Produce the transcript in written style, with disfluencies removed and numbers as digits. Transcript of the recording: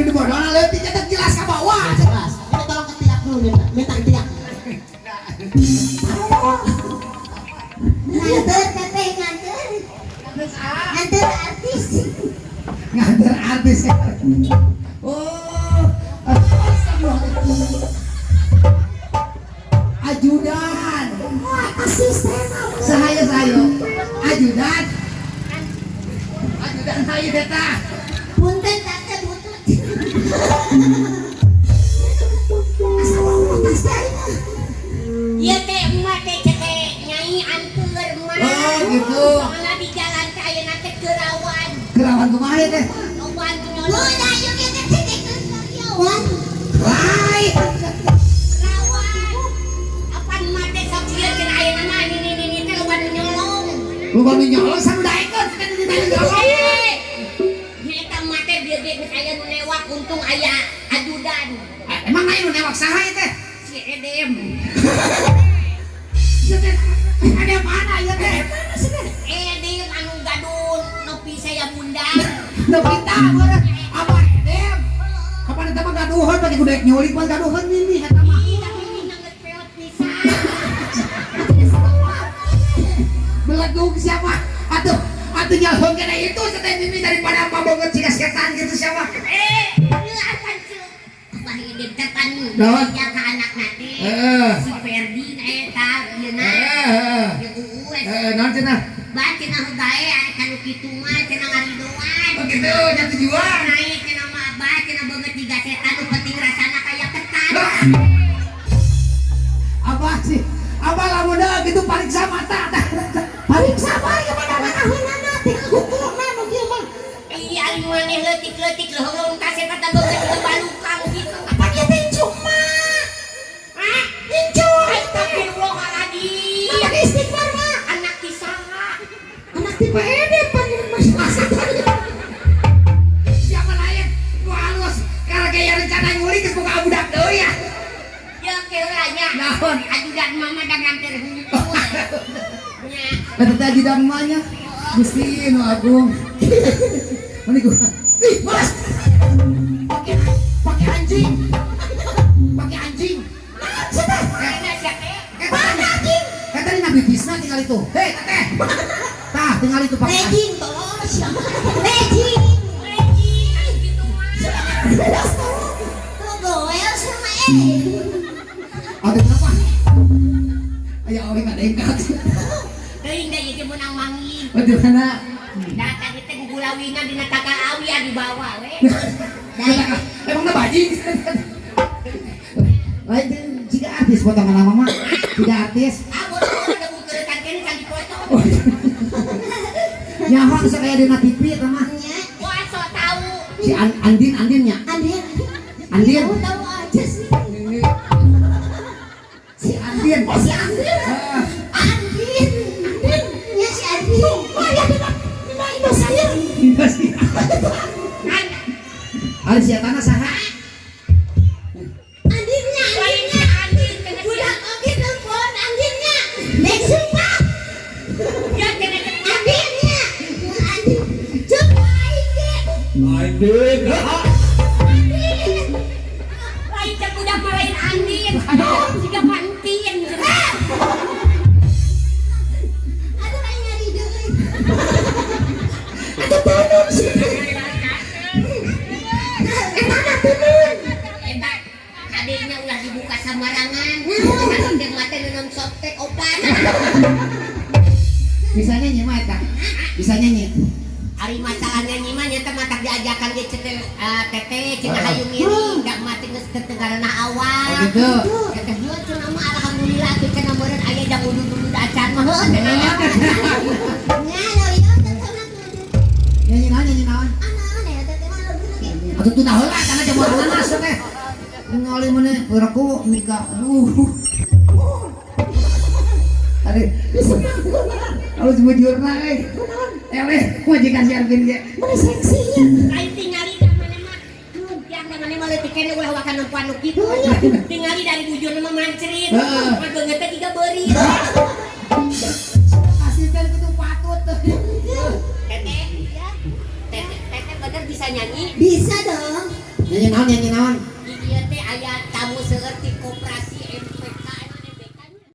di bodoh leutik eta jelas ka bawah. Jelas. Ini tolong ketiak dulu minta ketiak. Nganter teteh nganter. Nganter artis. Nganter artis. Oh. Ajudan. Asisten. Sahaya ajudan. Ajudan hayu eta. Punten tante butut. Asa wae tas dari. Iya teh emak teh nyai anteur mah. Oh, gitu. Soalnya di jalan kaya nanti kerawan. Kerawan kumaha teh? Loban Udah yuk kita cek karyawan. Wai. kerawan. Apaan mah teh sok lieu cenah ayeuna mah ini teh loban nyolong. Lu baru nyolong sama daekon kan di nyolong. Eta mah teh bieu ge geus aya nu newak untung aya ajudan. Emang aya nu newak saha teh? Si Edem. Ada mana ya teh? Edem anu gadun nepi saya bundar. Nu pinta meureun apa edem? Kapan eta mah gaduhan bagi kudu nyulik mah gaduhan mimih eta mah. Ih, tapi ini geus peot pisan. Beledug siapa? Atuh nyalhong kena itu seteh mimih daripada apa banget cika setan gitu siapa? Ieu apaan sih? Abah Edem teh pan Naon? jaga anak nanti. Heeh. Si Ferdi eta ieu na. Heeh. Jeung Uus. Naon cenah? Bah cenah bae ari kanu kitu mah cenah ngaridoan. Oh gitu, nya tujuan. Naik cenah mah abah cenah beungeut tiga setan nu penting rasana kaya ketan. Apa sih? Apa lamun gitu pariksa mata tah. Pariksa bae kepada mana-mana teh hukumna nu kieu mah. Iya ari maneh leutik-leutik leuheung ka setan teh beungeut di balukang gitu. Apa dia tinjuk mah? Hah? Tinjuk. Astagfirullahaladzim. Anak istighfar mah. Anak tisaha. Anak tipe Edem panggil masalah. Siapa lain? Ku halus. Karena kayak rencana ngulik geus boga budak deui ya. Ya keuranya. Naon? Ajudan mama dan nganter hungkul. Nya. Eta teh ajudan emaknya. Gusti nu agung. Mani gua. Ih, malas. Pakai anjing. Pakai anjing. Naon sih teh? Karena siapa? Mana anjing? Kata ini nabi bisna tinggal itu. Hei, teteh. Tah, tinggal itu pakai anjing. Rejing tolong siapa? Rejing. Rejing gitu mah. Belas tolong. Tuh goel sama Aduh, kenapa? Ayo, awi nggak dekat. Teuing da ieu menang mangi. Aduh, kana. Da tadi teh gugulawingan dina taka awi adi bawa we. Emang na bajing. Lain jika artis potongan nama mah. Tidak artis. Ah bodoh ada bukeureutan keneh can dipoto. Nyaho bisa kayak dina TV eta mah. Wah so tahu. Si Andinnya. Andin. Andin. Tahu aja sih. Si Andin. Oh si Andin. Ah, Andin. Andin. Ya si Andin. Oh ya dina ibu saya. iya sih. Ari si eta na saha? Andinnya. Lainnya Andin cenah sia. Budak oke telepon Andinnya. Nek sumpah. Ya cenah cenah. Andinnya. Andin. Coba iki. Andin. Andin. Lain cek budak mah lain Andin. Siga pantin. Aduh kayak nyari duit. Aduh tanun sih. Emang tanun. Eta adenya ulah dibuka samarangan. Anu teh mah teh non softtek opat. Bisa nyanyi mah eta. Bisa nyanyi. Ari masalahnya nyi mah nya teh matak diajakan ge cetel teteh cenah hayu ngiri da mah teh geus ketegarana awal. Oh gitu. Teteh heuh cenah mah alhamdulillah teh cenah meureun aya jang udud-udud acan mah heuh cenah. Nya dari itu tenan. Nyanyi naon? Ana ya teh mah lagi. Atuh teu heula kana jamuan nanas teh. Ningali mana reku mika. Ari harus bujurna eleh majikan si Arvin ge. Mana seksinya. Lain tingali da mana mah. Yang da mana mah leutik keneh ulah wakan nempuan nu kitu. Tingali dari bujurna mah mancrit. Heeh. Mah beungeut teh tiga beurit. Asisten kudu patut. Teteh, ya. Teteh bener bisa nyanyi. Bisa dong. Nyanyi naon, nyanyi naon.